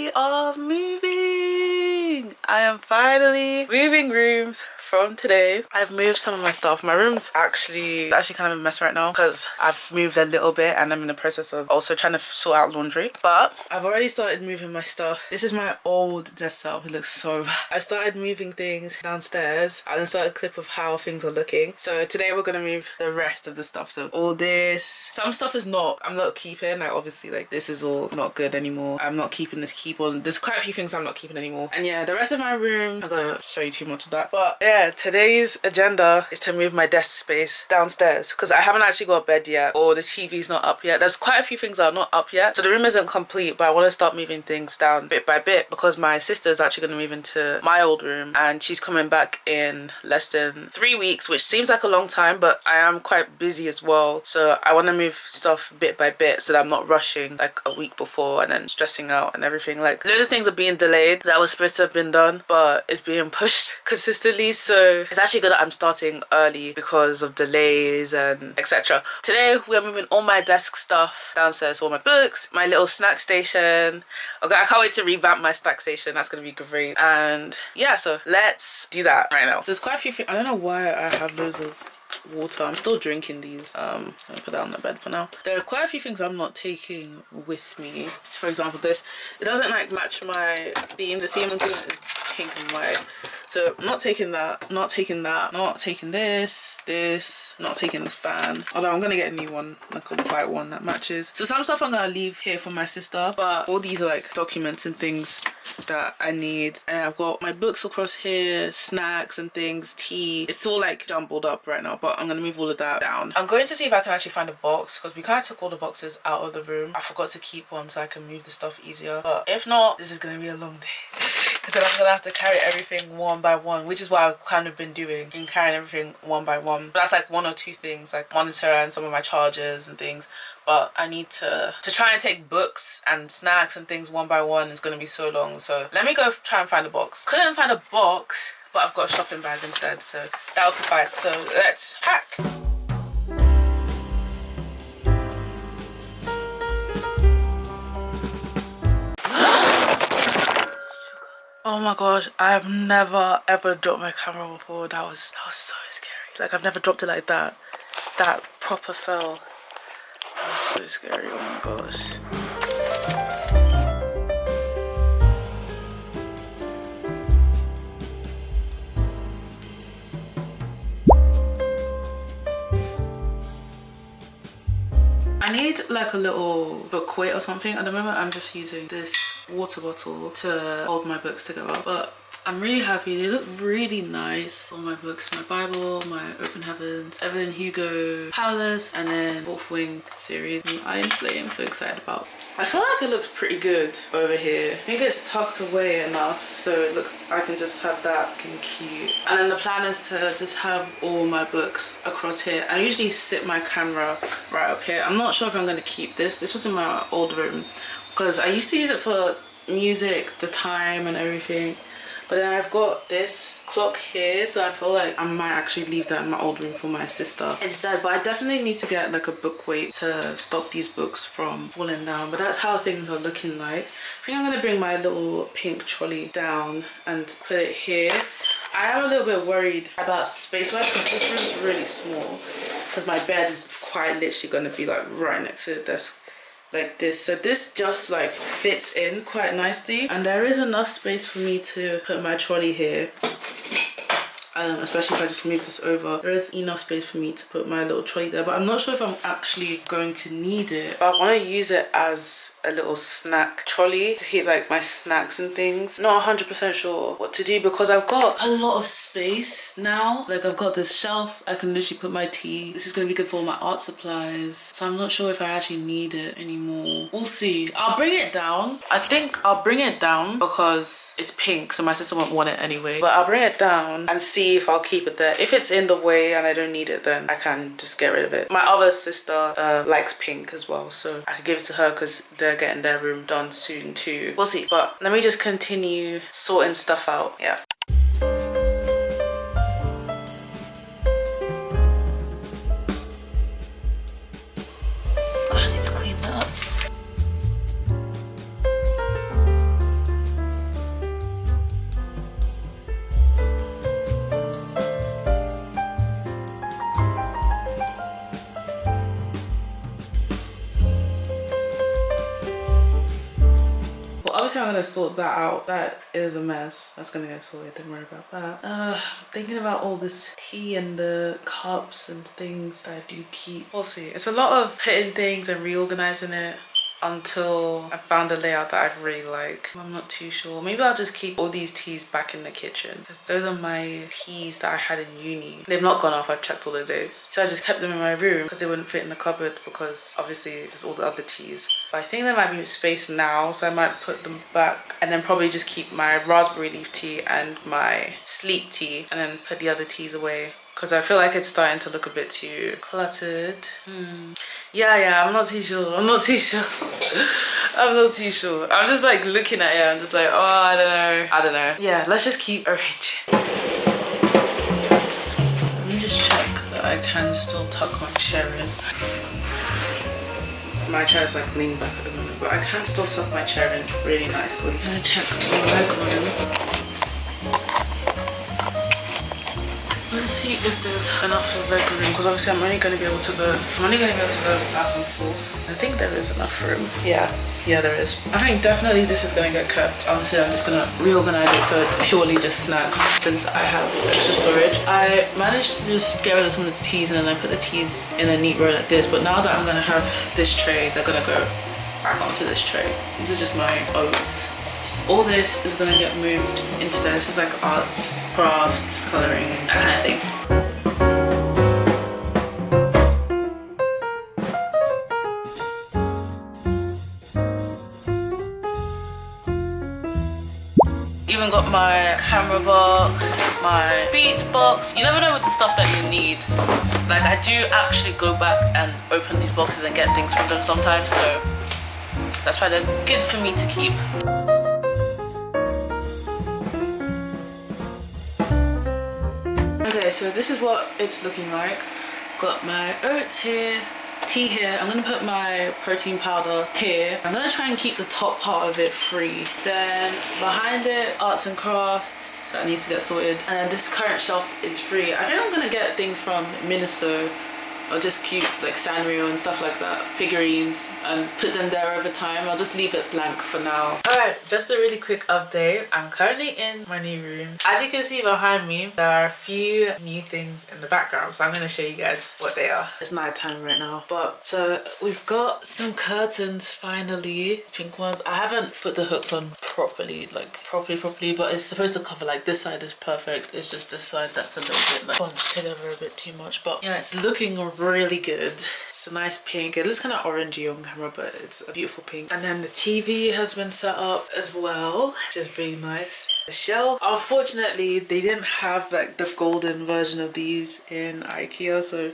We are moving. I am finally moving rooms from today. I've moved some of my stuff. My room's actually kind of a mess right now because I've moved a little bit and I'm in the process of also trying to sort out laundry. But I've already started moving my stuff. This is my old desk setup. It looks so bad. I started moving things downstairs and then started a clip of how things are looking. So today we're gonna move the rest of the stuff. So all this, some stuff is I'm not keeping. Like obviously like this is all not good anymore. I'm not keeping this keyboard. There's quite a few things I'm not keeping anymore. And yeah, the rest of my room, I'm gonna show you too much of that. But yeah, today's agenda is to move my desk space downstairs because I haven't actually got a bed yet or the TV's not up yet. There's quite a few things that are not up yet. So the room isn't complete, but I want to start moving things down bit by bit because my sister's actually going to move into my old room and she's coming back in less than 3 weeks, which seems like a long time, but I am quite busy as well. So I want to move stuff bit by bit so that I'm not rushing like a week before and then stressing out and everything. Like loads of things are being delayed that was supposed to have been done, but it's being pushed consistently. So it's actually good that I'm starting early because of delays and etc. Today we're moving all my desk stuff downstairs, all my books, my little snack station. Okay, I can't wait to revamp my snack station. That's gonna be great. And yeah, so let's do that right now. There's quite a few things. I don't know why I have loads of water. I'm still drinking these. I'm gonna put that on the bed for now. There are quite a few things I'm not taking with me. For example, this, it doesn't like match my theme. The theme I'm doing is pink and white. So I'm not taking that, not taking that, not taking this, not taking this fan. Although I'm gonna get a new one, like a white one that matches. So some stuff I'm gonna leave here for my sister, but all these are like documents and things that I need. And I've got my books across here, snacks and things, tea. It's all like jumbled up right now, but I'm gonna move all of that down. I'm going to see if I can actually find a box because we kind of took all the boxes out of the room. I forgot to keep one so I can move the stuff easier. But if not, this is gonna be a long day. Because then I'm gonna have to carry everything one by one, which is what I've kind of been doing, in carrying everything one by one. But that's like one or two things, like monitor and some of my chargers and things. But I need to try and take books and snacks and things one by one is gonna be so long. So let me go try and find a box. Couldn't find a box, but I've got a shopping bag instead, so that'll suffice. So let's pack. Oh my gosh, I've never ever dropped my camera before. That was so scary. Like I've never dropped it like that. That proper fell. That was so scary. Oh my gosh. I need like a little book weight or something. At the moment I'm just using this water bottle to hold my books together, but I'm really happy. They look really nice. All my books, my Bible, my Open Heavens, Evelyn Hugo, Powerless, and then Wolf Wing series. Iron Flame, I'm so excited about. I feel like it looks pretty good over here. I think it's tucked away enough so it looks, I can just have that looking cute. And then the plan is to just have all my books across here. I usually sit my camera right up here. I'm not sure if I'm gonna keep this. This was in my old room because I used to use it for music, the time and everything. But then I've got this clock here, so I feel like I might actually leave that in my old room for my sister instead. But I definitely need to get like a book weight to stop these books from falling down. But that's how things are looking like. I think I'm gonna bring my little pink trolley down and put it here. I am a little bit worried about space-wise because this room's really small. Because my bed is quite literally gonna be like right next to the desk. Like this, so this just like fits in quite nicely and there is enough space for me to put my trolley here, especially if I just move this over. There is enough space for me to put my little trolley there, but I'm not sure if I'm actually going to need it. But I want to use it as a little snack trolley to keep like my snacks and things. Not 100% sure what to do because I've got a lot of space now. Like I've got this shelf, I can literally put my tea. This is gonna be good for all my art supplies. So I'm not sure if I actually need it anymore. We'll see. I'll bring it down. I think I'll bring it down because it's pink, so my sister won't want it anyway. But I'll bring it down and see if I'll keep it there. If it's in the way and I don't need it, then I can just get rid of it. My other sister likes pink as well, so I could give it to her because they're getting their room done soon too. We'll see. But let me just continue sorting stuff out. Yeah. I need to clean that up. obviously I'm gonna sort that out. That is a mess. That's gonna get sorted, don't worry about that. Thinking about all this tea and the cups and things that I do keep. We'll see. It's a lot of putting things and reorganizing it until I found a layout that I really like. I'm not too sure. Maybe I'll just keep all these teas back in the kitchen because those are my teas that I had in uni. They've not gone off. I've checked all the dates. So I just kept them in my room because they wouldn't fit in the cupboard because obviously there's all the other teas. But I think there might be space now, so I might put them back and then probably just keep my raspberry leaf tea and my sleep tea and then put the other teas away because I feel like it's starting to look a bit too cluttered. Yeah, I'm not too sure. I'm not too sure. I'm just like looking at it. I'm just like, oh, I don't know. Yeah, let's just keep arranging. Let me just check that I can still tuck my chair in. My chair is like leaning back at the moment, but I can still tuck my chair in really nicely. I'm gonna check the leg room. Let's see if there's enough of leg room because obviously I'm only going to be able to go back and forth. I think there is enough room. Yeah, there is. I think definitely this is going to get kept. Obviously I'm just going to reorganize it so it's purely just snacks since I have extra storage. I managed to just get rid of some of the teas and then I put the teas in a neat row like this, but now that I'm going to have this tray, they're going to go back onto this tray. These are just my oats. All this is going to get moved into there. This is like arts, crafts, colouring, that kind of thing. Even got my camera box, my beats box. You never know with the stuff that you need. Like I do actually go back and open these boxes and get things from them sometimes, so that's why they're good for me to keep. Okay, so this is what it's looking like. Got my oats here, tea here. I'm gonna put my protein powder here. I'm gonna try and keep the top part of it free. Then behind it, arts and crafts that needs to get sorted. And then this current shelf is free. I think I'm gonna get things from Miniso or just cute like Sanrio and stuff like that, figurines, and put them there over time. I'll just leave it blank for now. Alright, just a really quick update. I'm currently in my new room. As you can see behind me, there are a few new things in the background, so I'm going to show you guys what they are. It's night time right now, but so we've got some curtains finally, pink ones. I haven't put the hooks on properly, like properly, but it's supposed to cover, like this side is perfect. It's just this side that's a little bit like bunched together a bit too much, but yeah, it's looking really good. It's a nice pink. It looks kind of orangey on camera, but it's a beautiful pink. And then the TV has been set up as well, which is really nice. The shelf, unfortunately they didn't have like the golden version of these in IKEA, so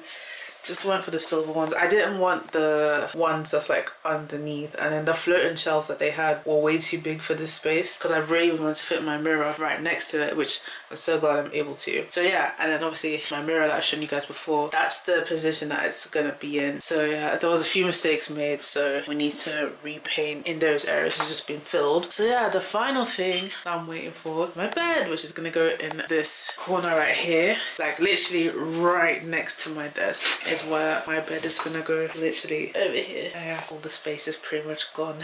just went for the silver ones. I didn't want the ones that's like underneath, and then the floating shelves that they had were way too big for this space because I really wanted to fit my mirror right next to it, which I'm so glad I'm able to. So yeah, and then obviously my mirror that I've shown you guys before, that's the position that it's gonna be in. So yeah, there was a few mistakes made, so we need to repaint in those areas. It's just been filled. So yeah, the final thing that I'm waiting for, my bed, which is gonna go in this corner right here, like literally right next to my desk is where my bed is gonna go, literally over here. Yeah, all the space is pretty much gone.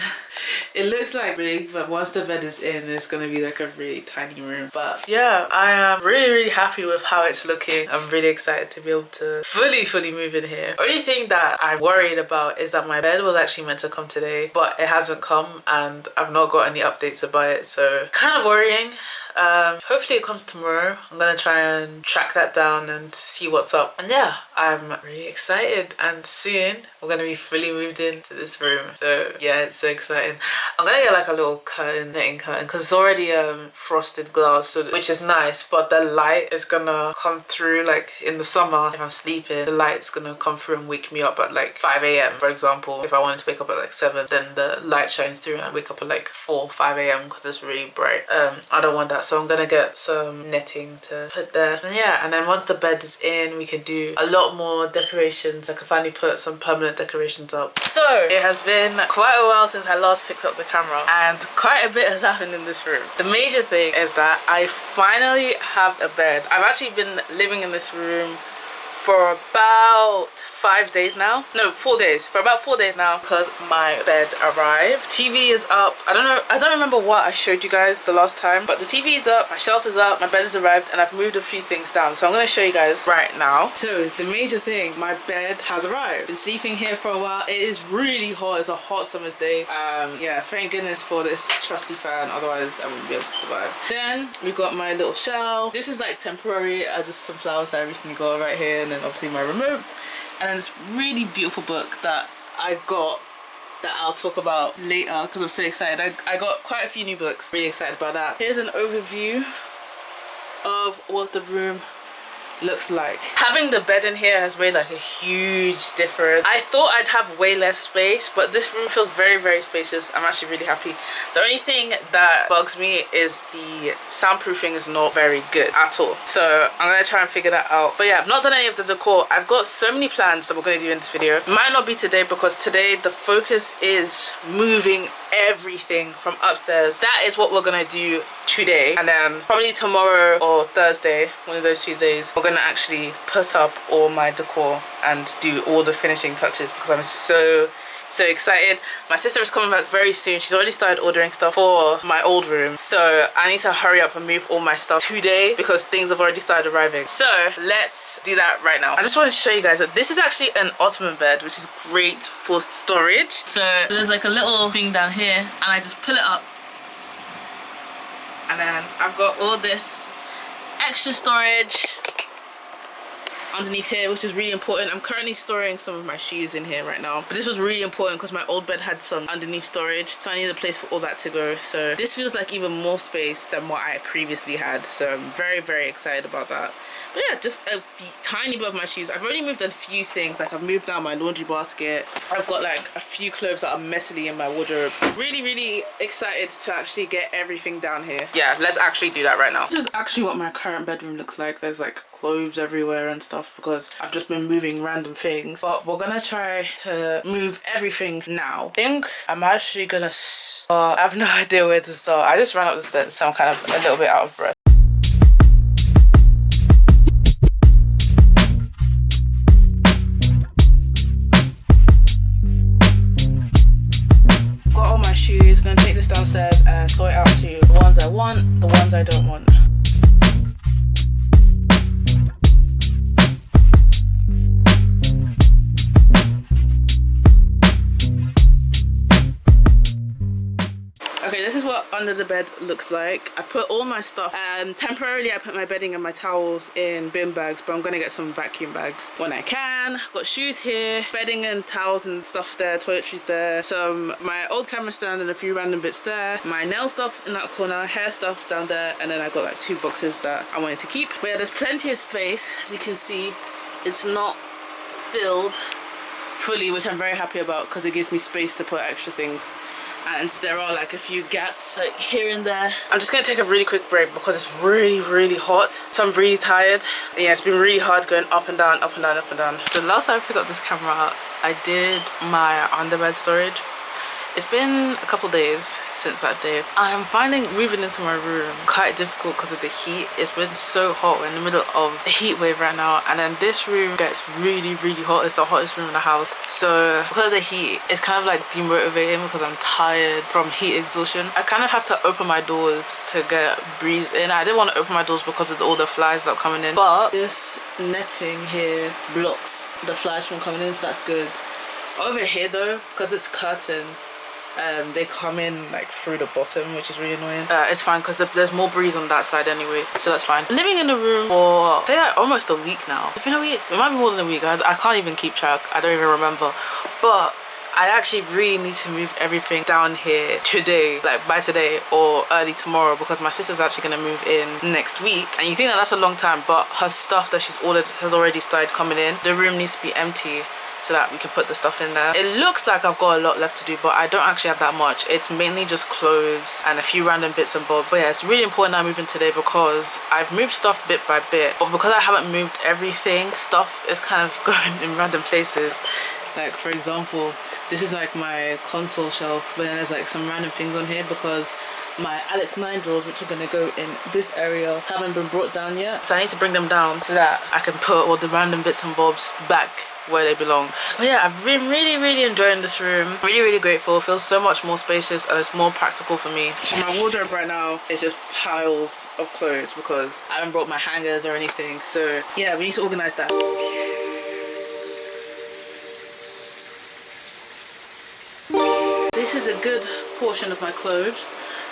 It looks like big, but once the bed is in, it's gonna be like a really tiny room. But yeah, I am really happy with how it's looking. I'm really excited to be able to fully move in here. Only thing that I'm worried about is that my bed was actually meant to come today, but it hasn't come and I've not got any updates about it, so kind of worrying. Hopefully it comes tomorrow. I'm gonna try and track that down and see what's up. And yeah, I'm really excited, and soon we're gonna be fully moved into this room. So yeah, it's so exciting. I'm gonna get like a little curtain, knitting curtain, because it's already frosted glass, so which is nice, but the light is gonna come through. Like in the summer, if I'm sleeping, the light's gonna come through and wake me up at like 5 a.m. for example. If I wanted to wake up at like 7, then the light shines through and I wake up at like 5 a.m. because it's really bright. I don't want that, so I'm gonna get some knitting to put there. And yeah, and then once the bed is in, we can do a lot more decorations. I can finally put some permanent decorations up. So it has been quite a while since I last picked up the camera, and quite a bit has happened in this room. The major thing is that I finally have a bed. I've actually been living in this room for about 5 days now. No, 4 days. For about 4 days now because my bed arrived. TV is up. I don't remember what I showed you guys the last time, but the TV is up, my shelf is up, my bed has arrived, and I've moved a few things down. So I'm going to show you guys right now. So the major thing, my bed has arrived. Been sleeping here for a while. It is really hot. It's a hot summer's day. Yeah, thank goodness for this trusty fan, otherwise I wouldn't be able to survive. Then we've got my little shelf. This is like temporary. Just some flowers that I recently got right here, and then obviously my remote, and then this really beautiful book that I got that I'll talk about later because I'm so excited. I got quite a few new books. Really excited about that. Here's an overview of what the room looks like. Having the bed in here has made like a huge difference. I thought I'd have way less space, but this room feels very, very spacious. I'm actually really happy. The only thing that bugs me is the soundproofing is not very good at all. So I'm gonna try and figure that out. But yeah, I've not done any of the decor. I've got so many plans that we're gonna do in this video. It might not be today because today the focus is moving everything from upstairs. That is what we're gonna do today, and then probably tomorrow or Thursday, one of those Tuesdays, we're gonna actually put up all my decor and do all the finishing touches because I'm so excited. My sister is coming back very soon. She's already started ordering stuff for my old room, so I need to hurry up and move all my stuff today because things have already started arriving. So let's do that right now. I just want to show you guys that this is actually an ottoman bed, which is great for storage. So there's like a little thing down here, and I just pull it up, and then I've got all this extra storage underneath here, which is really important. I'm currently storing some of my shoes in here right now, but this was really important because my old bed had some underneath storage, so I need a place for all that to go. So this feels like even more space than what I previously had, so I'm very, very excited about that. But yeah, just a tiny bit of my shoes. I've already moved a few things. Like I've moved down my laundry basket. I've got like a few clothes that are messily in my wardrobe. Really, really excited to actually get everything down here. Yeah, let's actually do that right now. This is actually what my current bedroom looks like. There's like clothes everywhere and stuff because I've just been moving random things. But we're gonna try to move everything now. I think I'm actually gonna start. I have no idea where to start. I just ran up the stairs, so I'm kind of a little bit out of breath. Gonna take this downstairs and sort it out to the ones I want, the ones I don't want. Okay, this is what under the bed looks like. I put all my stuff, temporarily I put my bedding and my towels in bin bags, but I'm gonna get some vacuum bags when I can. Got shoes here, bedding and towels and stuff there, toiletries there, my old camera stand and a few random bits there, my nail stuff in that corner, hair stuff down there, and then I got like 2 boxes that I wanted to keep. But yeah, there's plenty of space. As you can see, it's not filled fully, which I'm very happy about because it gives me space to put extra things. And there are like a few gaps like here and there. I'm just gonna take a really quick break because it's really, really hot, so I'm really tired. And yeah, it's been really hard going up and down, up and down, up and down. So last time I picked up this camera up, I did my underbed storage. It's been a couple days since that day. I'm finding moving into my room quite difficult because of the heat. It's been so hot. We're in the middle of a heat wave right now, and then this room gets really, really hot. It's the hottest room in the house. So because of the heat, it's kind of like demotivating because I'm tired from heat exhaustion. I kind of have to open my doors to get breeze in. I didn't want to open my doors because of all the flies that are coming in, but this netting here blocks the flies from coming in, so that's good. Over here though, because it's curtain, they come in like through the bottom, which is really annoying. It's fine because there's more breeze on that side anyway, so that's fine. Living in the room for say like almost a week now. It's been a week. It might be more than a week. I can't even keep track. I don't even remember. But I actually really need to move everything down here today, like by today or early tomorrow, because my sister's actually gonna move in next week. And you think that that's a long time, but her stuff that she's ordered has already started coming in. The room needs to be empty so that we can put the stuff in there. It looks like I've got a lot left to do, but I don't actually have that much. It's mainly just clothes and a few random bits and bobs. But yeah, it's really important I move in today because I've moved stuff bit by bit, but because I haven't moved everything, stuff is kind of going in random places. Like for example, this is like my console shelf, but then there's like some random things on here because my Alex 9 drawers, which are going to go in this area, haven't been brought down yet. So I need to bring them down so that I can put all the random bits and bobs back where they belong. But yeah, I've been really enjoying this room. Really grateful. It feels so much more spacious and it's more practical for me. So my wardrobe right now is just piles of clothes because I haven't brought my hangers or anything. So yeah, we need to organize that. This is a good portion of my clothes.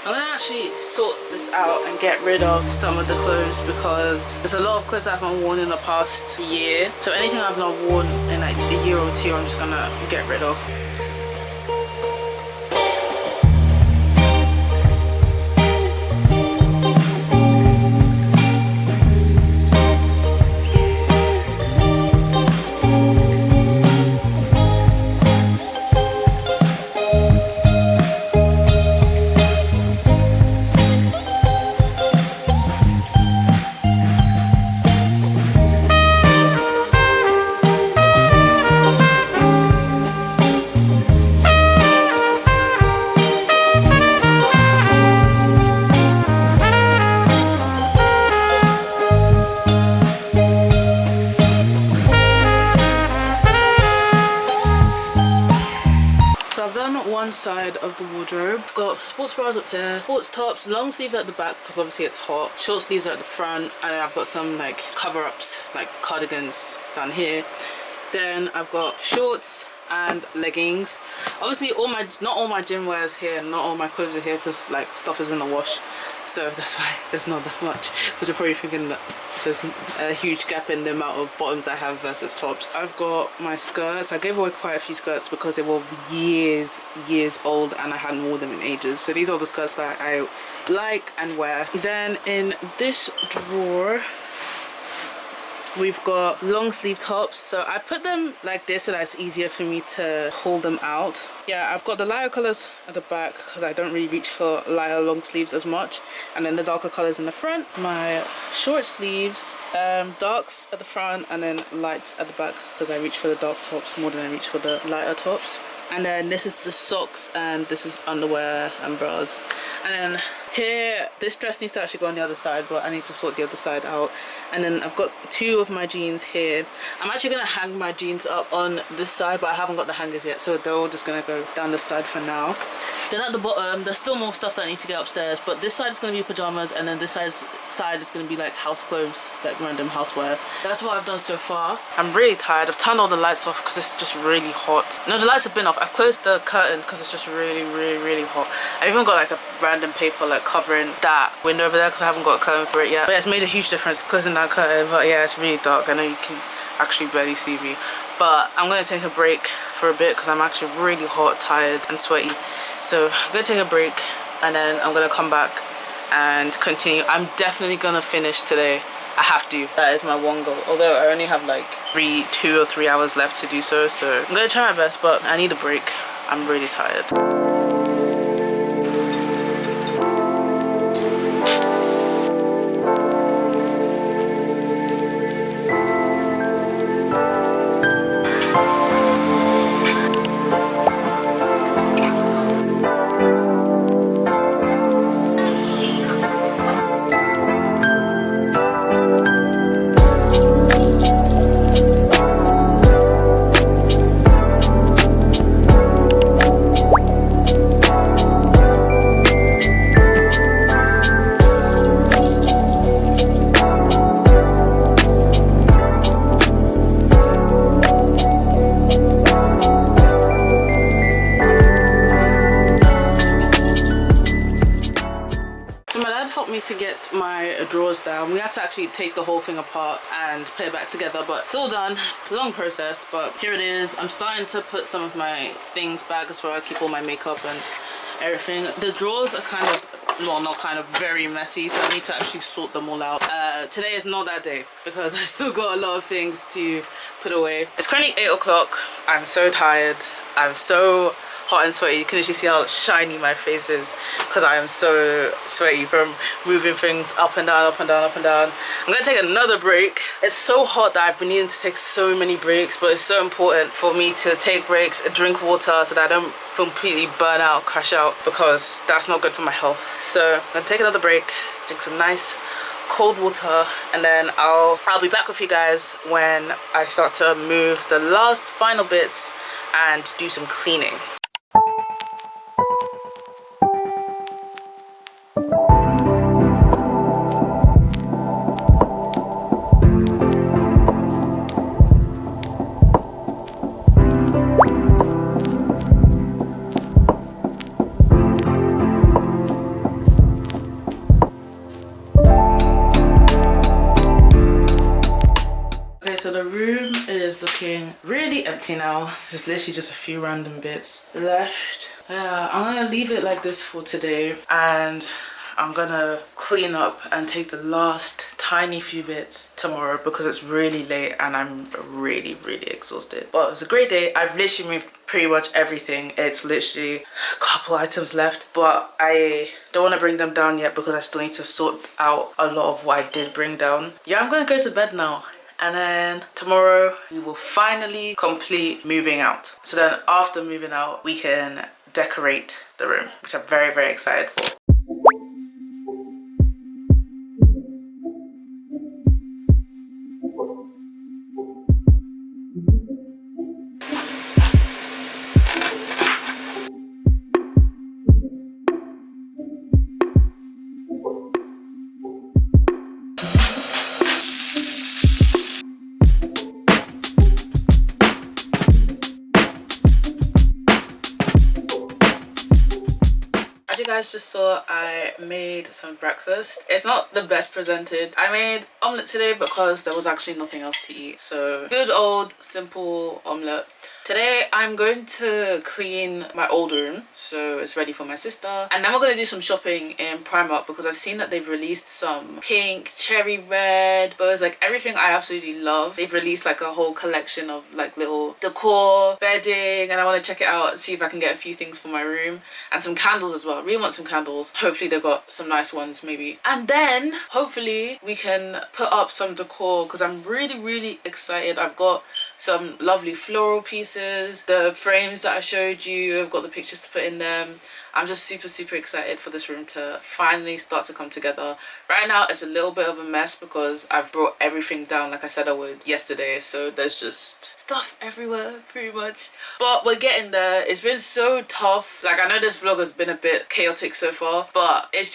I'm gonna actually sort this out and get rid of some of the clothes because there's a lot of clothes I haven't worn in the past year. So anything I've not worn in like a year or two, I'm just gonna get rid of. One side of the wardrobe. Got sports bras up there, sports tops, long sleeves at the back because obviously it's hot, short sleeves at the front, and then I've got some like cover-ups like cardigans down here. Then I've got shorts and leggings. Obviously not all my gym wear is here, not all my clothes are here because like stuff is in the wash, so that's why there's not that much. Because you're probably thinking that there's a huge gap in the amount of bottoms I have versus tops. I've got my skirts. I gave away quite a few skirts because they were years old and I hadn't worn them in ages. So these are the skirts that I like and wear. Then in this drawer we've got long sleeve tops. So I put them like this so that it's easier for me to hold them out. Yeah, I've got the lighter colors at the back because I don't really reach for lighter long sleeves as much, and then the darker colors in the front. My short sleeves, darks at the front and then lights at the back because I reach for the dark tops more than I reach for the lighter tops. And then this is the socks and this is underwear and bras. And then here, this dress needs to actually go on the other side, but I need to sort the other side out. And then I've got two of my jeans here. I'm actually gonna hang my jeans up on this side, but I haven't got the hangers yet, so they're all just gonna go down this side for now. Then at the bottom, there's still more stuff that needs to get upstairs, but this side is gonna be pajamas, and then this side is gonna be like house clothes, like random houseware. That's what I've done so far. I'm really tired. I've turned all the lights off because it's just really hot. No, the lights have been off. I've closed the curtain because it's just really hot. I even got like a random paper like covering that window over there because I haven't got a curtain for it yet. But yeah, it's made a huge difference closing that curtain. But yeah, it's really dark. I know you can actually barely see me, but I'm gonna take a break for a bit because I'm actually really hot, tired and sweaty. So I'm gonna take a break and then I'm gonna come back and continue. I'm definitely gonna finish today. I have to. That is my one goal, although I only have like 2 or 3 hours left to do so. So I'm gonna try my best, but I need a break. I'm really tired. To get my drawers down, we had to actually take the whole thing apart and put it back together, but it's all done. Long process, but here it is. I'm starting to put some of my things back. That's where I keep all my makeup and everything. The drawers are kind of, well, not kind of, very messy, so I need to actually sort them all out. Today is not that day because I still got a lot of things to put away. It's currently 8 o'clock. I'm so tired. I'm so hot and sweaty. You can actually see how shiny my face is because I am so sweaty from moving things up and down, up and down, up and down. I'm gonna take another break. It's so hot that I've been needing to take so many breaks, but it's so important for me to take breaks, drink water so that I don't completely burn out, crash out, because that's not good for my health. So I'm gonna take another break, drink some nice cold water, and then I'll be back with you guys when I start to move the last final bits and do some cleaning. So the room is looking really empty now. There's literally just a few random bits left. Yeah, I'm gonna leave it like this for today, and I'm gonna clean up and take the last tiny few bits tomorrow because it's really late and I'm really exhausted. But it was a great day. I've literally moved pretty much everything. It's literally a couple items left, but I don't want to bring them down yet because I still need to sort out a lot of what I did bring down. Yeah, I'm gonna go to bed now. And then tomorrow we will finally complete moving out. So then after moving out, we can decorate the room, which I'm very excited for. You guys just saw I made some breakfast. It's not the best presented. I made omelette today because there was actually nothing else to eat, so good old simple omelette. Today I'm going to clean my old room so it's ready for my sister, and then we're going to do some shopping in Primark because I've seen that they've released some pink, cherry red bows, like everything I absolutely love. They've released like a whole collection of like little decor, bedding, and I want to check it out and see if I can get a few things for my room, and some candles as well. I really want some candles. Hopefully they've got some nice ones maybe, and then hopefully we can put up some decor because I'm really excited. I've got some lovely floral pieces, the frames that I showed you, I've got the pictures to put in them. I'm just super excited for this room to finally start to come together. Right now it's a little bit of a mess because I've brought everything down like I said I would yesterday, so there's just stuff everywhere pretty much, but we're getting there. It's been so tough. Like, I know this vlog has been a bit chaotic so far, but it's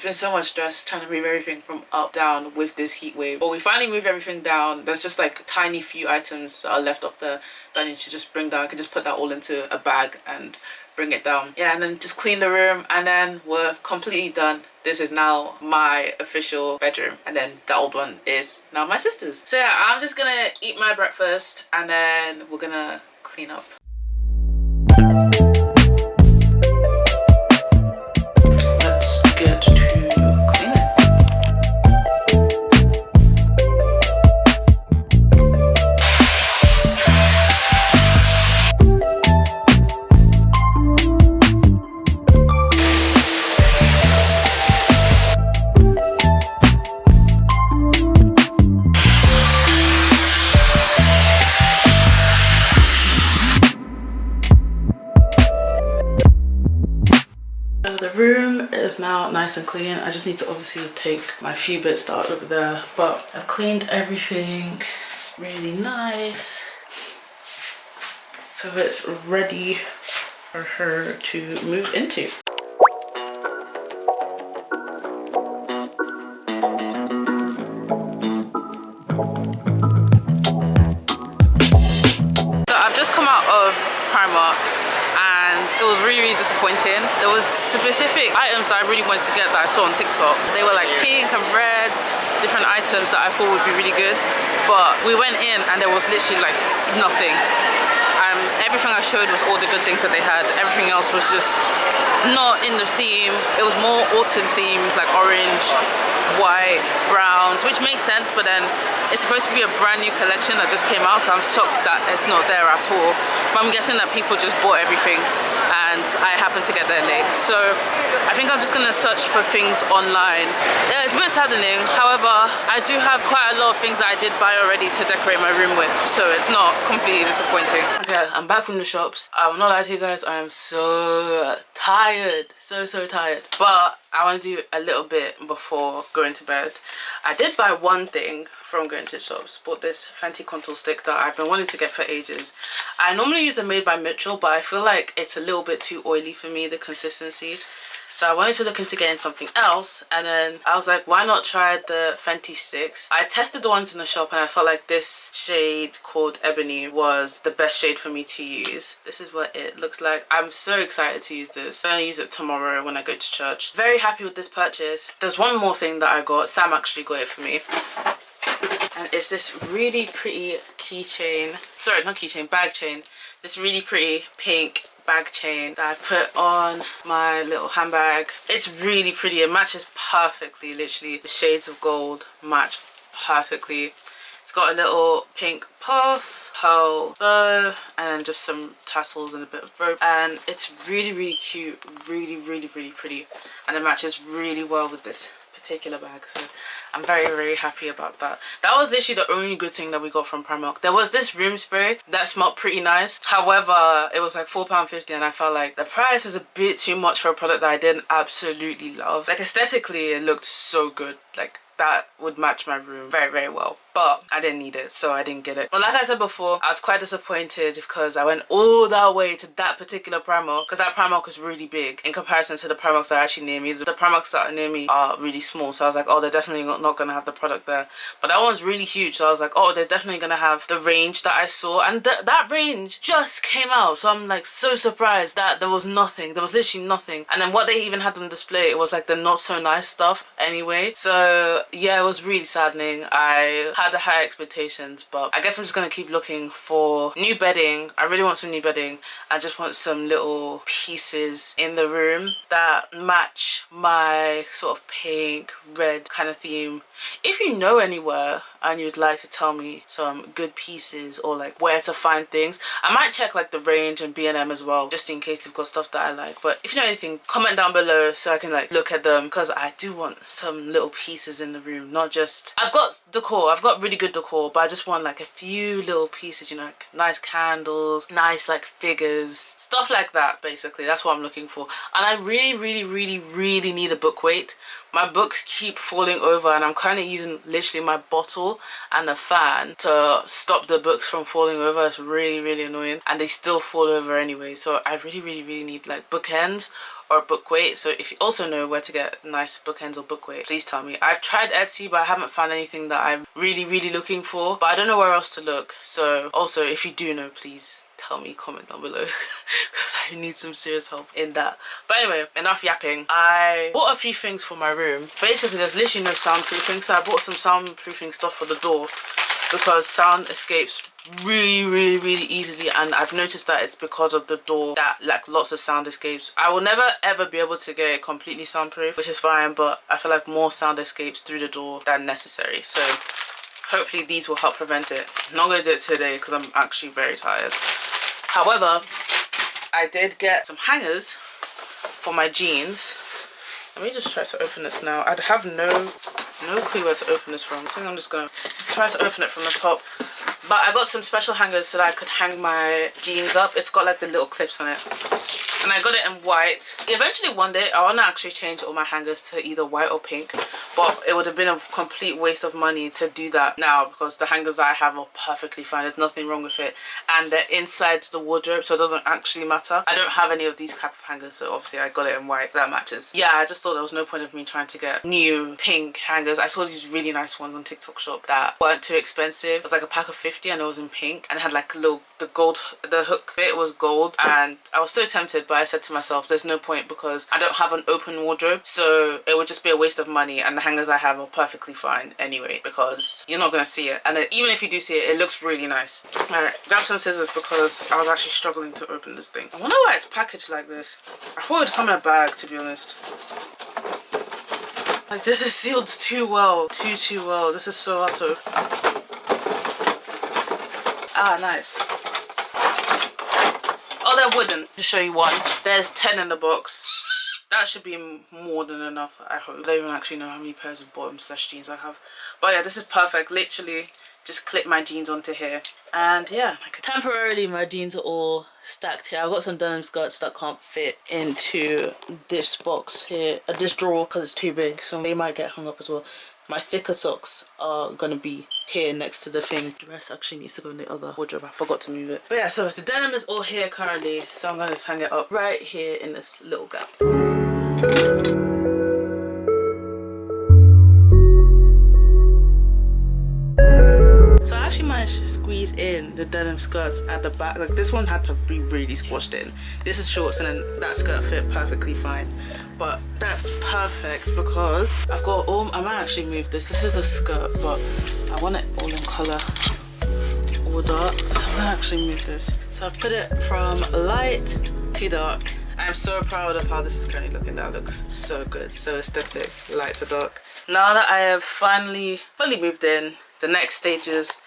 been so much stress trying to move everything from up down with this heat wave. But we finally moved everything down. There's just like tiny few items that are left up there that I need to just bring down. I can just put that all into a bag and bring it down. Yeah, and then just clean the room, and then we're completely done. This is now my official bedroom, and then the old one is now my sister's. So yeah, I'm just gonna eat my breakfast and then we're gonna clean up. Let's get to cleaning. The room is now nice and clean. I just need to obviously take my few bits that are over there, but I've cleaned everything really nice, so it's ready for her to move into. So I've just come out of Primark and it was really disappointing. There was specific items that I really wanted to get that I saw on TikTok. They were like pink and red, different items that I thought would be really good, but we went in and there was literally like nothing. Everything I showed was all the good things that they had. Everything else was just not in the theme. It was more autumn themed, like orange, white, browns, which makes sense, but then it's supposed to be a brand new collection that just came out, so I'm shocked that it's not there at all. But I'm guessing that people just bought everything and I happened to get there late. So I think I'm just gonna search for things online. Yeah, it's a bit saddening. However, I do have quite a lot of things that I did buy already to decorate my room with, so it's not completely disappointing. Okay, I'm back from the shops. I will not lie to you guys, I am so tired. So tired. But I want to do a little bit before going to bed. I did buy one thing from going to the shops. Bought this Fenty contour stick that I've been wanting to get for ages. I normally use a Made by Mitchell, but I feel like it's a little bit too oily for me, the consistency. So I wanted to look into getting something else, and then I was like, why not try the Fenty sticks? I tested the ones in the shop and I felt like this shade called Ebony was the best shade for me to use. This is what it looks like. I'm so excited to use this. I'm gonna use it tomorrow when I go to church. Very happy with this purchase. There's one more thing that I got. Sam actually got it for me. And it's this really pretty keychain. Sorry, not keychain, bag chain. This really pretty pink bag chain that I've put on my little handbag. It's really pretty. It matches perfectly, literally. The shades of gold match perfectly. It's got a little pink puff, pearl bow, and then just some tassels and a bit of rope. And it's really cute. Really pretty. And it matches really well with this particular bag, so I'm very happy about that. That was literally the only good thing that we got from Primark. There was this room spray that smelled pretty nice, however it was like £4.50 and I felt like the price was a bit too much for a product that I didn't absolutely love. Like aesthetically it looked so good, like that would match my room very well, but I didn't need it, so I didn't get it. But like I said before, I was quite disappointed because I went all that way to that particular Primark, because that Primark is really big in comparison to the Primarks that are actually near me. The Primarks that are near me are really small, so I was like, oh, they're definitely not gonna have the product there. But that one's really huge, so I was like, oh, they're definitely gonna have the range that I saw, and that range just came out, so I'm like so surprised that there was nothing. There was literally nothing. And then what they even had on display, it was like the not so nice stuff anyway. So yeah, it was really saddening. I had high expectations, but I guess I'm just gonna keep looking for new bedding. I really want some new bedding. I just want some little pieces in the room that match my sort of pink red kind of theme. If you know anywhere and you'd like to tell me some good pieces or like where to find things, I might check like the range and B&M as well, just in case they've got stuff that I like. But if you know anything, comment down below so I can like look at them, because I do want some little pieces in the room. Not just, I've got decor, I've got really good decor, but I just want like a few little pieces, you know, like nice candles, nice like figures, stuff like that. Basically that's what I'm looking for. And I really need a book weight. My books keep falling over and I'm currently using literally my bottle and a fan to stop the books from falling over. It's really annoying, and they still fall over anyway. So I really need like bookends or book weight. So if you also know where to get nice bookends or book weight, please tell me. I've tried Etsy, but I haven't found anything that I'm really looking for, but I don't know where else to look. So also, if you do know, please tell me, comment down below, because I need some serious help in that. But anyway, enough yapping. I bought a few things for my room. Basically there's literally no soundproofing, so I bought some soundproofing stuff for the door because sound escapes really easily, and I've noticed that it's because of the door that like lots of sound escapes. I will never ever be able to get it completely soundproof, which is fine, but I feel like more sound escapes through the door than necessary, so hopefully these will help prevent it. I'm not going to do it today because I'm actually very tired. However, I did get some hangers for my jeans. Let me just try to open this now. I have no clue where to open this from. I think I'm just gonna try to open it from the top. But I got some special hangers so that I could hang my jeans up. It's got like the little clips on it. And I got it in white. Eventually one day I want to actually change all my hangers to either white or pink, but it would have been a complete waste of money to do that now because the hangers that I have are perfectly fine. There's nothing wrong with it, and they're inside the wardrobe, so it doesn't actually matter. I don't have any of these type of hangers, so obviously I got it in white. That matches. Yeah, I just thought there was no point of me trying to get new pink hangers. I saw these really nice ones on TikTok shop that weren't too expensive. It was like a pack of 50 and it was in pink and it had like a little, the hook bit was gold, and I was so tempted, but I said to myself there's no point because I don't have an open wardrobe, so it would just be a waste of money, and the hangers I have are perfectly fine anyway because you're not gonna see it, and even if you do see it, it looks really nice. Alright, grab some scissors because I was actually struggling to open this thing. I wonder why it's packaged like this. I thought it would come in a bag, to be honest. Like, this is sealed too well. Too well. This is so hard to... Ah, nice. Oh, they're wooden. To show you one. There's 10 in the box. That should be more than enough, I hope. I don't even actually know how many pairs of bottom/jeans I have. But yeah, this is perfect. Literally, just clip my jeans onto here. And yeah, temporarily my jeans are all stacked here. I've got some denim skirts that can't fit into this box here, this drawer, because it's too big, so they might get hung up as well. My thicker socks are gonna be here next to the thing. The dress actually needs to go in the other wardrobe. I forgot to move it. But yeah, so the denim is all here currently, so I'm gonna just hang it up right here in this little gap. So I actually managed to squeeze in the denim skirts at the back. Like, this one had to be really squashed in. This is shorts and then that skirt fit perfectly fine. But that's perfect because I've got all, I might actually move this. This is a skirt, but I want it all in colour, all dark. So I'm gonna actually move this. So I've put it from light to dark. I'm so proud of how this is currently looking. That looks so good, so aesthetic, light to dark. Now that I have finally fully moved in, the next stages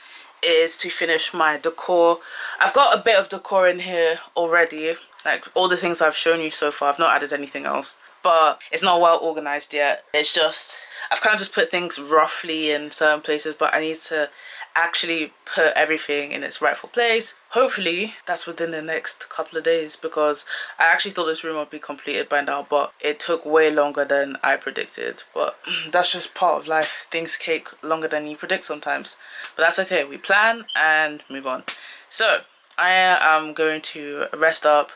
is to finish my decor. I've got a bit of decor in here already, like all the things I've shown you so far. I've not added anything else, but it's not well organized yet. It's just, I've kind of just put things roughly in certain places, but I need to actually put everything in its rightful place. Hopefully that's within the next couple of days, because I actually thought this room would be completed by now, but it took way longer than I predicted. But that's just part of life. Things take longer than you predict sometimes, but that's okay. We plan and move on. So I am going to rest up,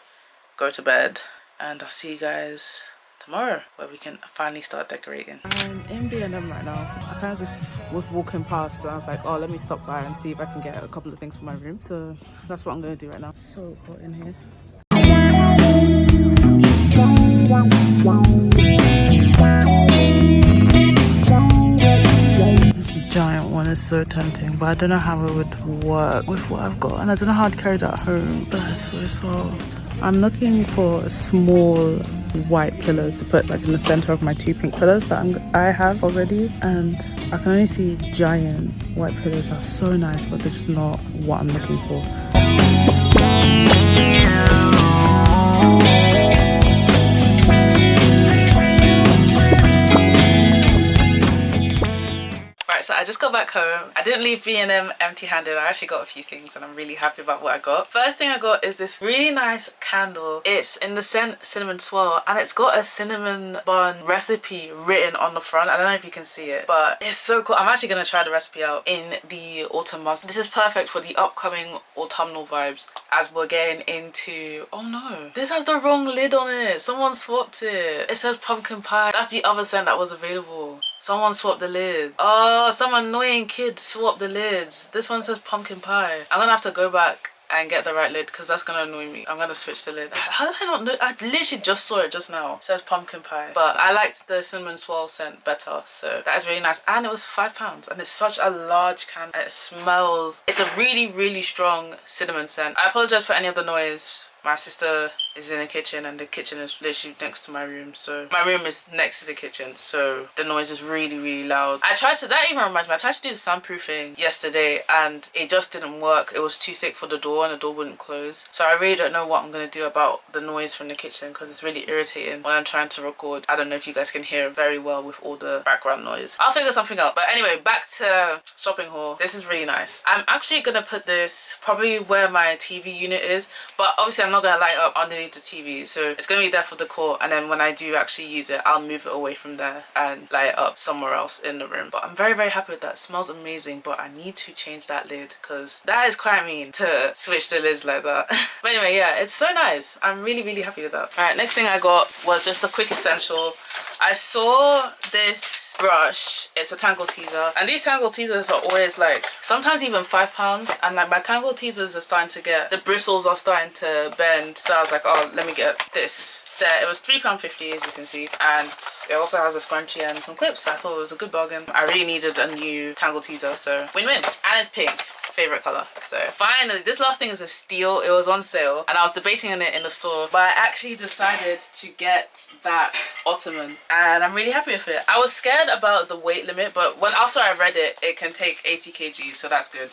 go to bed, and I'll see you guys tomorrow where we can finally start decorating. I'm in B&M right now. I kind of just was walking past, so I was like, oh, let me stop by and see if I can get a couple of things for my room. So that's what I'm going to do right now. So hot in here. This giant one is so tempting, but I don't know how it would work with what I've got, and I don't know how I'd carry that home. But it's so soft. I'm looking for a small white pillow to put like in the center of my two pink pillows that I have already, and I can only see giant white pillows that are so nice, but they're just not what I'm looking for. So I just got back home. I didn't leave B&M empty-handed. I actually got a few things and I'm really happy about what I got. First thing I got is this really nice candle. It's in the scent Cinnamon Swirl, and it's got a cinnamon bun recipe written on the front. I don't know if you can see it, but it's so cool. I'm actually going to try the recipe out in the autumn months. This is perfect for the upcoming autumnal vibes as we're getting into... Oh no, this has the wrong lid on it. Someone swapped it. It says pumpkin pie. That's the other scent that was available. Someone swapped the lid. Oh, some annoying kid swapped the lids. This one says pumpkin pie. I'm gonna have to go back and get the right lid because that's gonna annoy me. I'm gonna switch the lid. How did I not know? I literally just saw it just now. It says pumpkin pie. But I liked the cinnamon swirl scent better, so that is really nice. And it was £5 and it's such a large can. It smells... It's a really, really strong cinnamon scent. I apologize for any of the noise. My sister is in the kitchen and the kitchen is literally next to my room. So my room is next to the kitchen. So the noise is really, really loud. That even reminds me, I tried to do the soundproofing yesterday and it just didn't work. It was too thick for the door and the door wouldn't close. So I really don't know what I'm going to do about the noise from the kitchen because it's really irritating when I'm trying to record. I don't know if you guys can hear very well with all the background noise. I'll figure something out. But anyway, back to shopping haul. This is really nice. I'm actually going to put this probably where my TV unit is. But obviously I'm not going to light up underneath the TV, so it's going to be there for decor, and then when I do actually use it I'll move it away from there and light it up somewhere else in the room. But I'm very, very happy with that. It smells amazing, but I need to change that lid because that is quite mean to switch the lids like that. But anyway, yeah, it's so nice. I'm really, really happy with that. Alright, next thing I got was just a quick essential. I saw this brush. It's a tangle teaser, and these tangle teasers are always like sometimes even £5, and like my tangle teasers are starting to get, the bristles are starting to bend, so I was like, oh, let me get this set. It was £3.50 as you can see, and it also has a scrunchie and some clips, so I thought it was a good bargain. I really needed a new tangle teaser, so win-win. And it's pink. favorite color. So finally, this last thing is a steal. It was on sale and I was debating on it in the store, but I actually decided to get that ottoman and I'm really happy with it. I was scared about the weight limit, but after I read it, it can take 80 kg, so that's good.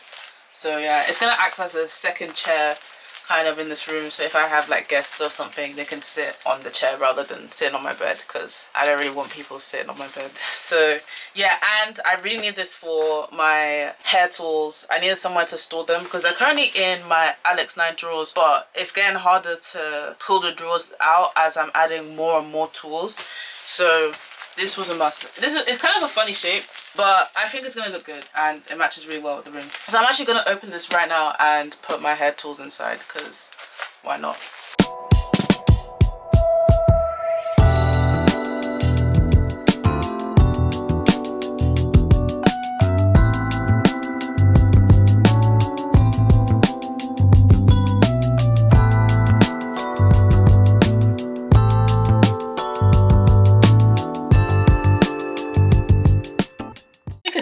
So yeah, it's gonna act as a second chair kind of in this room, so if I have like guests or something, they can sit on the chair rather than sitting on my bed, because I don't really want people sitting on my bed. So yeah, and I really need this for my hair tools. I needed somewhere to store them because they're currently in my Alex 9 drawers, but it's getting harder to pull the drawers out as I'm adding more and more tools. So this was a must. It's kind of a funny shape, but I think it's gonna look good and it matches really well with the room. So I'm actually gonna open this right now and put my hair tools inside, because why not?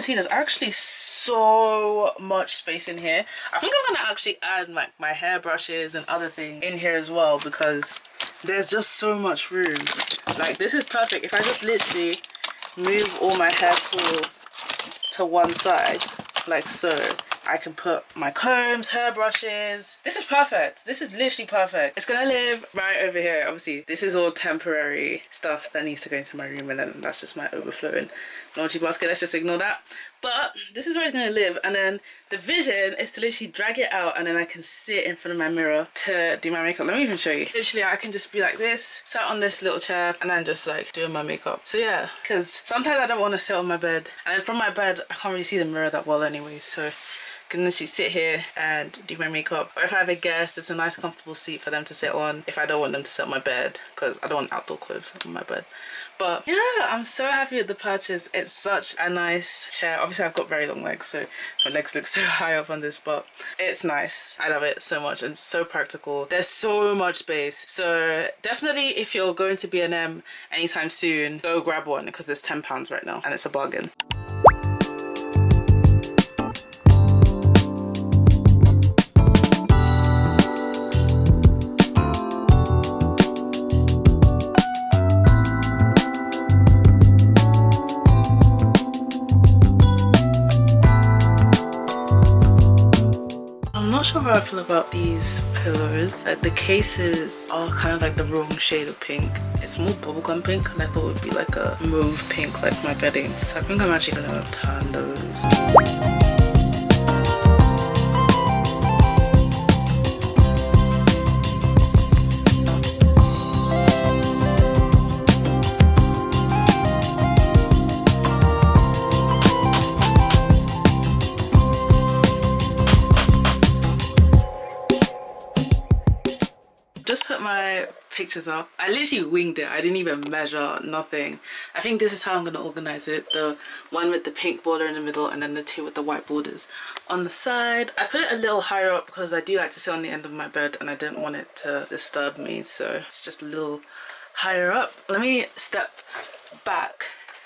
See, there's actually so much space in here. I think I'm gonna actually add my hairbrushes and other things in here as well, because there's just so much room. Like, this is perfect. If I just literally move all my hair tools to one side like so, I can put my combs, hairbrushes. This is perfect. This is literally perfect. It's gonna live right over here. Obviously, this is all temporary stuff that needs to go into my room, and then that's just my overflowing laundry basket. Let's just ignore that. But this is where it's gonna live, and then the vision is to literally drag it out, and then I can sit in front of my mirror to do my makeup. Let me even show you. Literally, I can just be like this, sat on this little chair, and then just like doing my makeup. So yeah, because sometimes I don't want to sit on my bed, and from my bed I can't really see the mirror that well anyway, so I can literally sit here and do my makeup. Or if I have a guest, it's a nice comfortable seat for them to sit on if I don't want them to sit on my bed, because I don't want outdoor clothes on my bed. But yeah, I'm so happy with the purchase. It's such a nice chair. Obviously I've got very long legs, so my legs look so high up on this, but it's nice. I love it so much and it's so practical. There's so much space. So definitely, if you're going to B&M anytime soon, go grab one, because it's £10 right now and it's a bargain. I'm not sure how I feel about these pillows. Like, the cases are kind of like the wrong shade of pink. It's more bubblegum pink, and I thought it would be like a mauve pink like my bedding. So I think I'm actually gonna turn those. Just put my pictures up. I literally winged it. I didn't even measure, nothing. I think this is how I'm going to organize it. The one with the pink border in the middle, and then the two with the white borders on the side. I put it a little higher up because I do like to sit on the end of my bed and I didn't want it to disturb me, so it's just a little higher up. Let me step back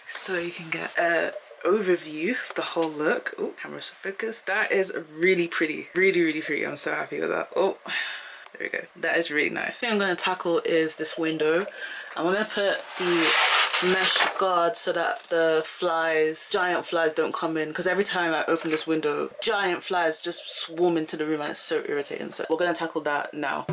so you can get a overview of the whole look. Oh, camera's focus. That is really pretty. Really, really pretty. I'm so happy with that. Oh, there we go. That is really nice. The thing I'm going to tackle is this window. I'm going to put the mesh guard so that the flies, giant flies, don't come in, because every time I open this window, giant flies just swarm into the room and it's so irritating. So we're going to tackle that now.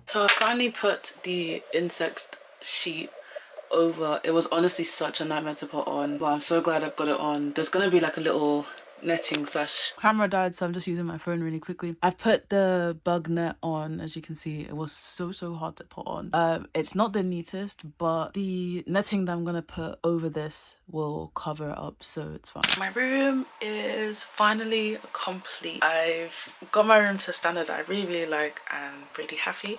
So I finally put the insect sheet over. It was honestly such a nightmare to put on, but I'm so glad I've got it on. There's gonna be like a little netting slash camera died, so I'm just using my phone really quickly. I've put the bug net on. As you can see, it was so hard to put on. It's not the neatest, but the netting that I'm gonna put over this will cover it up, so it's fine. My room is finally complete. I've got my room to a standard that I really like and really happy.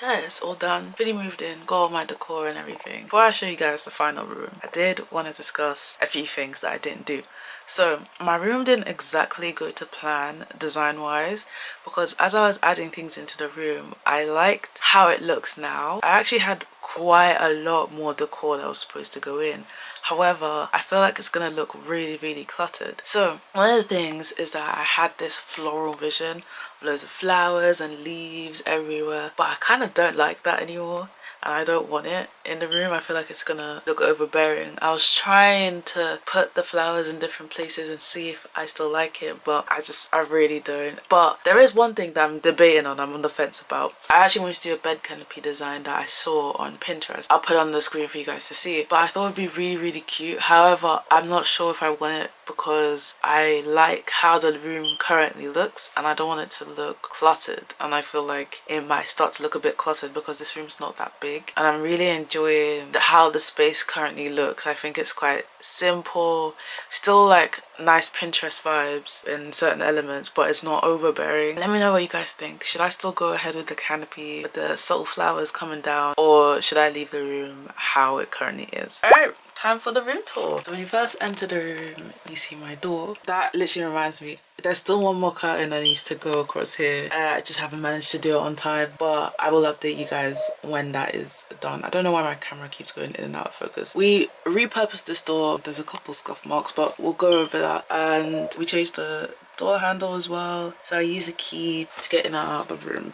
yeah, it's all done. Fully moved in, got all my decor and everything. Before I show you guys the final room, I did want to discuss a few things that I didn't do. So my room didn't exactly go to plan design wise, because as I was adding things into the room, I liked how it looks now. I actually had quite a lot more decor that was supposed to go in. However, I feel like it's gonna look really cluttered. So one of the things is that I had this floral vision, loads of flowers and leaves everywhere, but I kind of don't like that anymore. And I don't want it in the room. I feel like it's gonna look overbearing. I was trying to put the flowers in different places and see if I still like it, but I really don't. But there is one thing that I'm debating on, I'm on the fence about. I actually wanted to do a bed canopy design that I saw on Pinterest. I'll put it on the screen for you guys to see it, but I thought it'd be really cute. However, I'm not sure if I want it because I like how the room currently looks and I don't want it to look cluttered, and I feel like it might start to look a bit cluttered because this room's not that big and I'm really enjoying how the space currently looks. I think it's quite simple, still like nice Pinterest vibes in certain elements, but it's not overbearing. Let me know what you guys think. Should I still go ahead with the canopy with the subtle flowers coming down, or should I leave the room how it currently is? Alright, time for the room tour. So when you first enter the room, you see my door. That literally reminds me, there's still one more curtain that needs to go across here. I just haven't managed to do it on time, but I will update you guys when that is done. I don't know why my camera keeps going in and out of focus. We repurposed this door. There's a couple scuff marks, but we'll go over that. And we changed the door handle as well. So I use a key to get in and out of the room,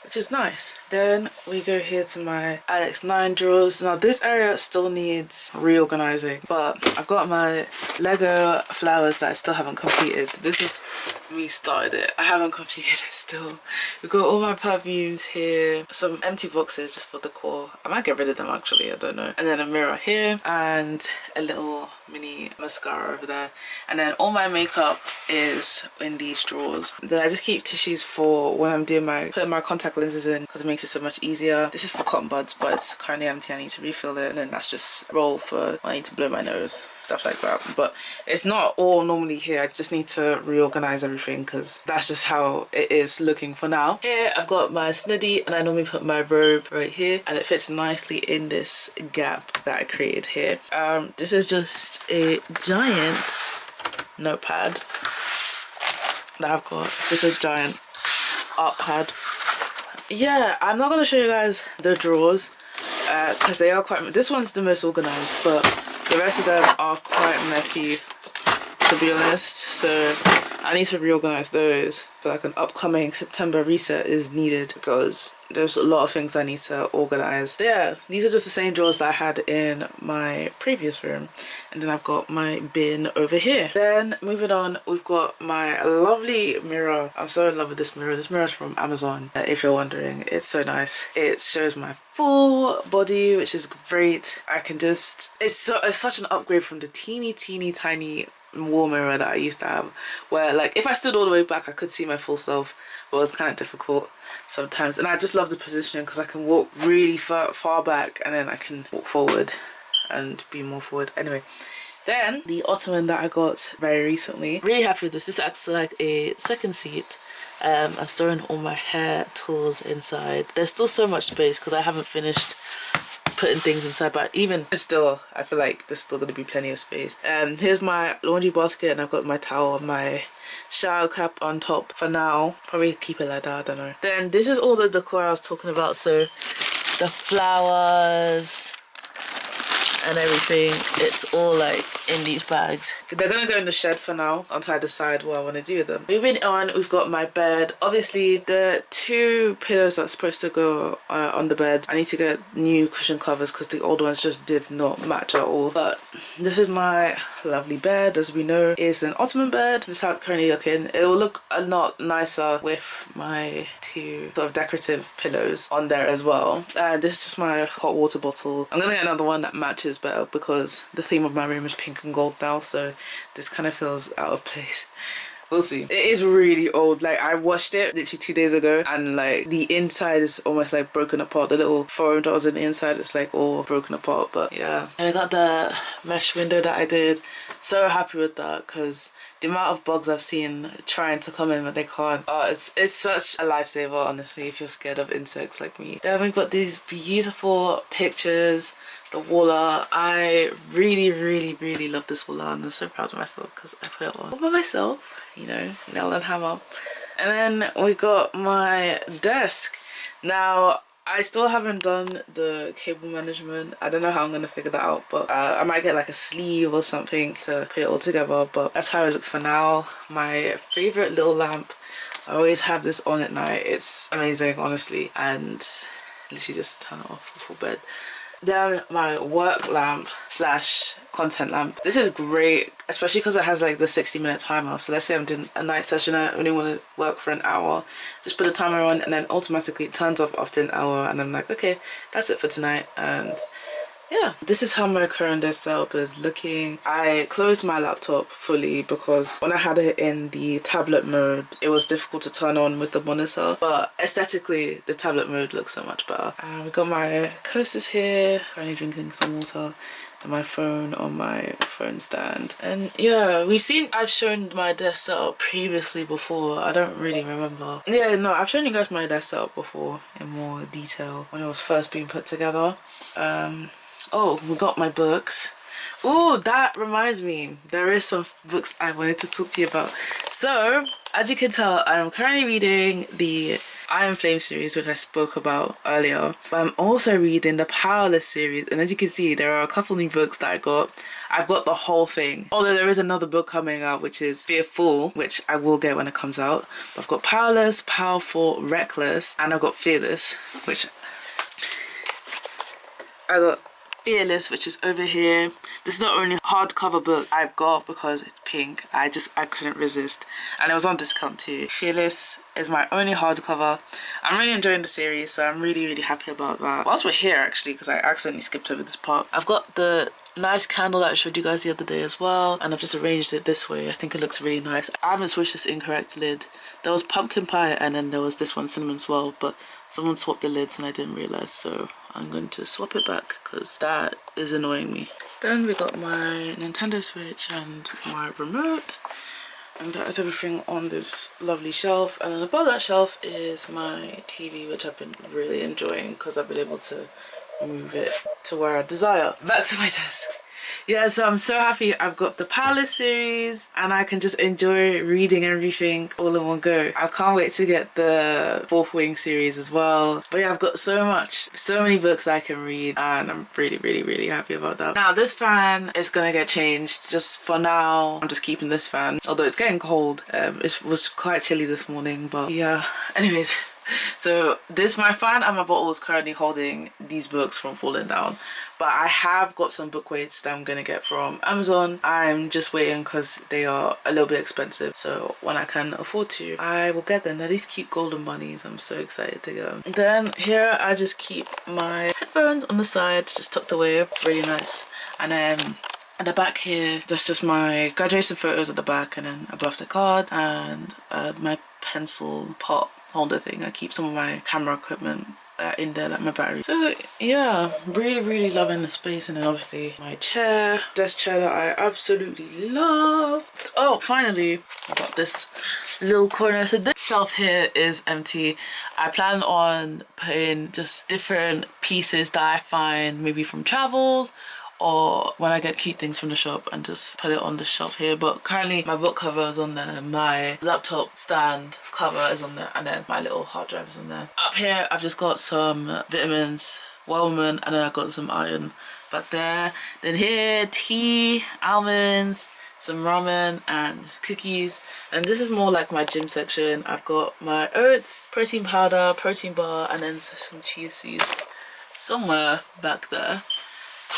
which is nice. Then we go here to my Alex 9 drawers. Now this area still needs reorganizing, but I've got my Lego flowers that I still haven't completed. This is me started it. I haven't completed it still. We've got all my perfumes here, some empty boxes just for decor. I might get rid of them actually, I don't know. And then a mirror here and a little mini mascara over there. And then all my makeup is in these drawers. Then I just keep tissues for when I'm doing putting my contact lenses in, because it makes it so much easier. This is for cotton buds, but it's currently empty. I need to refill it, and then that's just roll for when I need to blow my nose, stuff like that. But it's not all normally here. I just need to reorganize everything because that's just how it is looking for now. Here I've got my sniddy, and I normally put my robe right here, and it fits nicely in this gap that I created here. This is just a giant notepad that I've got. Just a giant art pad. Yeah, I'm not gonna show you guys the drawers because they are quite, this one's the most organized, but the rest of them are quite messy, to be honest. So I need to reorganize those. I feel like an upcoming September reset is needed because there's a lot of things I need to organize. So yeah, these are just the same drawers that I had in my previous room. And then I've got my bin over here. Then moving on, we've got my lovely mirror. I'm so in love with this mirror. This mirror is from Amazon, if you're wondering. It's so nice. It shows my full body, which is great. I can just, it's such an upgrade from the teeny tiny wall mirror that I used to have, where like if I stood all the way back I could see my full self, but it was kind of difficult sometimes. And I just love the positioning because I can walk really far back and then I can walk forward and be more forward. Anyway, then the ottoman that I got very recently, really happy with this. This acts like a second seat. I'm storing all my hair tools inside. There's still so much space because I haven't finished putting things inside, but even still I feel like there's still going to be plenty of space. Here's my laundry basket, and I've got my towel and my shower cap on top for now. Probably keep it like that, I don't know. Then this is all the decor I was talking about, so the flowers and everything, it's all like in these bags. They're gonna go in the shed for now until I decide what I want to do with them. Moving on, we've got my bed. Obviously the two pillows that's supposed to go on the bed, I need to get new cushion covers because the old ones just did not match at all. But this is my lovely bed. As we know, it's an ottoman bed. This is how it's currently looking. It will look a lot nicer with my two sort of decorative pillows on there as well. And this is just my hot water bottle. I'm gonna get another one that matches better because the theme of my room is pink and gold now, so this kind of feels out of place. We'll see. It is really old. Like, I washed it literally 2 days ago, and like the inside is almost like broken apart. The little foam that was in the inside, it's like all broken apart. But yeah, and I got the mesh window that I did. So happy with that because the amount of bugs I've seen trying to come in but they can't. Oh, it's such a lifesaver, honestly, if you're scared of insects like me. Then we've got these beautiful pictures. The wall art. I really love this wall art and I'm so proud of myself because I put it on all by myself, you know, nail and hammer. And then we got my desk. Now I still haven't done the cable management. I don't know how I'm gonna figure that out, but I might get like a sleeve or something to put it all together, but that's how it looks for now. My favorite little lamp, I always have this on at night. It's amazing, honestly, and literally just turn it off before bed. Then my work lamp slash content lamp. This is great, especially because it has like the 60-minute timer. So let's say I'm doing a night session, I only want to work for an hour. Just put the timer on and then automatically it turns off after an hour and I'm like, okay, that's it for tonight. And yeah, this is how my current desk setup is looking. I closed my laptop fully because when I had it in the tablet mode, it was difficult to turn on with the monitor. But aesthetically, the tablet mode looks so much better. We got my coasters here, currently drinking some water, and my phone on my phone stand. And yeah, I've shown my desk setup previously before. I don't really remember. Yeah, no, I've shown you guys my desk setup before in more detail when it was first being put together. Oh, we got my books. Oh, that reminds me, there is some books I wanted to talk to you about. So, as you can tell, I'm currently reading the Iron Flame series, which I spoke about earlier. But I'm also reading the Powerless series. And as you can see, there are a couple new books that I got. I've got the whole thing. Although there is another book coming out, which is Fearful, which I will get when it comes out. But I've got Powerless, Powerful, Reckless, and I've got Fearless, which I got Fearless, which is over here. This is the only hardcover book I've got because it's pink. I couldn't resist, and it was on discount too. Fearless is my only hardcover. I'm really enjoying the series, so I'm really happy about that. Whilst we're here, actually, because I accidentally skipped over this part, I've got the nice candle that I showed you guys the other day as well, and I've just arranged it this way. I think it looks really nice. I haven't switched this incorrect lid. There was pumpkin pie and then there was this one, cinnamon swirl, but someone swapped the lids and I didn't realize, so I'm going to swap it back because that is annoying me. Then we got my Nintendo Switch and my remote, and that is everything on this lovely shelf. And then above that shelf is my TV, which I've been really enjoying because I've been able to move it to where I desire. Back to my desk. Yeah, so I'm so happy I've got the Palace series and I can just enjoy reading everything all in one go. I can't wait to get the Fourth Wing series as well. But yeah, I've got so many books I can read and I'm really happy about that. Now this fan is gonna get changed. Just for now, I'm just keeping this fan. Although it's getting cold. It was quite chilly this morning, but yeah. Anyways. So my fan and my bottle is currently holding these books from falling down, but I have got some book weights that I'm gonna get from Amazon. I'm just waiting because they are a little bit expensive, so when I can afford to, I will get them. They're these cute golden bunnies. I'm so excited to get them. Then here I just keep my headphones on the side, just tucked away, really nice. And then at the back here, there's just my graduation photos at the back, and then above the card and my pencil pot holder thing. I keep some of my camera equipment in there, like my battery. So yeah, really loving the space. And then obviously my chair, desk chair that I absolutely love. Oh, finally I got this little corner. So this shelf here is empty. I plan on putting just different pieces that I find maybe from travels or when I get cute things from the shop and just put it on the shelf here. But currently my book cover is on there, my laptop stand cover is on there, and then my little hard drive is on there. Up here I've just got some vitamins, Wellman, and then I've got some iron back there. Then here, tea, almonds, some ramen and cookies. And this is more like my gym section. I've got my oats, protein powder, protein bar, and then some chia seeds somewhere back there.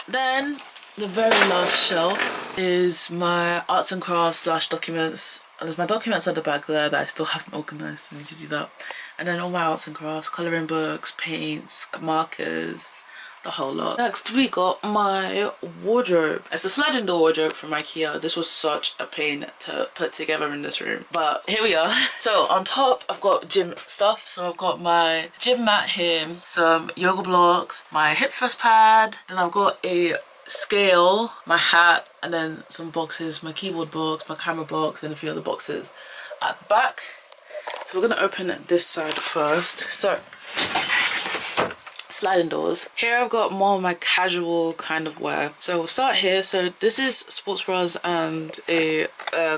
Then the very last shelf is my arts and crafts / documents. And there's my documents at the back there that I still haven't organised. I need to do that. And then all my arts and crafts, colouring books, paints, markers, the whole lot. Next we got my wardrobe. It's a sliding door wardrobe from IKEA. This was such a pain to put together in this room, but here we are. So on top I've got gym stuff. So I've got my gym mat here, some yoga blocks, my hip thrust pad, then I've got a scale, my hat, and then some boxes, my keyboard box, my camera box, and a few other boxes at the back. So we're gonna open this side first. So sliding doors. Here I've got more of my casual kind of wear. So we'll start here. So this is sports bras and a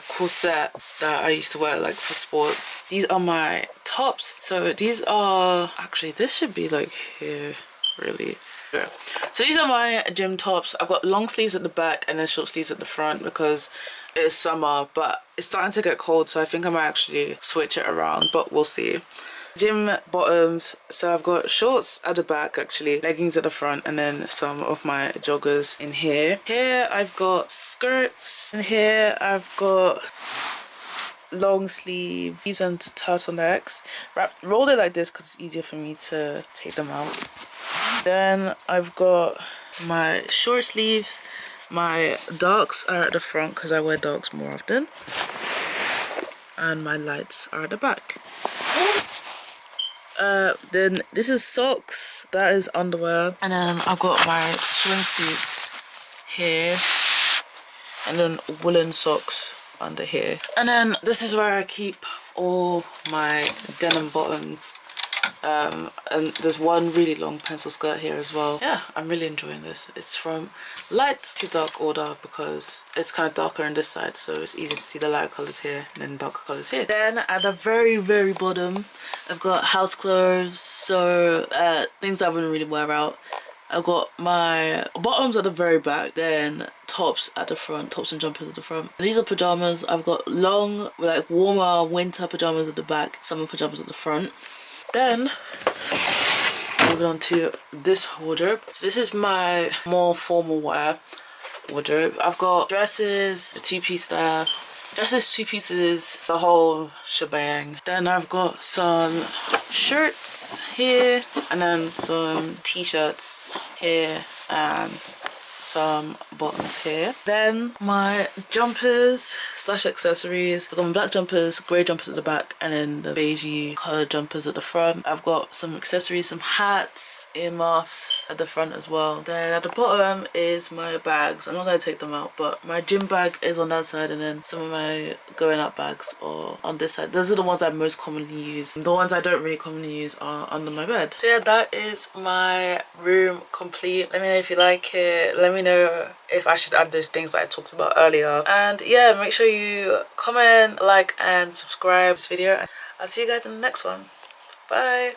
corset that I used to wear like for sports. These are my tops. So these are actually, this should be like here really. Yeah. So these are my gym tops. I've got long sleeves at the back and then short sleeves at the front because it's summer, but it's starting to get cold, so I think I might actually switch it around, but we'll see. Gym bottoms, so I've got shorts at the back actually, leggings at the front, and then some of my joggers in here. Here I've got skirts, and here I've got long sleeves and turtlenecks. Rolled it like this because it's easier for me to take them out. Then I've got my short sleeves. My darks are at the front because I wear darks more often. And my lights are at the back. Then this is socks, that is underwear, and then I've got my swimsuits here, and then woolen socks under here. And then this is where I keep all my denim bottoms, and there's one really long pencil skirt here as well. Yeah, I'm really enjoying this. It's from light to dark order because it's kind of darker on this side, so it's easy to see the light colors here and then darker colors here. Then at the very bottom I've got house clothes, so things I wouldn't really wear out. I've got my bottoms at the very back, then tops at the front, tops and jumpers at the front. These are pajamas. I've got long, like warmer winter pajamas at the back, summer pajamas at the front. Then moving on to this wardrobe. So this is my more formal wear wardrobe. I've got dresses, a two-piece there, dresses, two pieces, the whole shebang. Then I've got some shirts here, and then some t-shirts here, and some bottoms here. Then my jumpers slash accessories. I've got my black jumpers, grey jumpers at the back, and then the beigey coloured jumpers at the front. I've got some accessories, some hats, earmuffs at the front as well. Then at the bottom is my bags. I'm not going to take them out, but my gym bag is on that side, and then some of my going out bags are on this side. Those are the ones I most commonly use. The ones I don't really commonly use are under my bed. So yeah, that is my room complete. Let me know if you like it. Let me know if I should add those things that I talked about earlier. And yeah, make sure you comment, like, and subscribe to this video. I'll see you guys in the next one. Bye.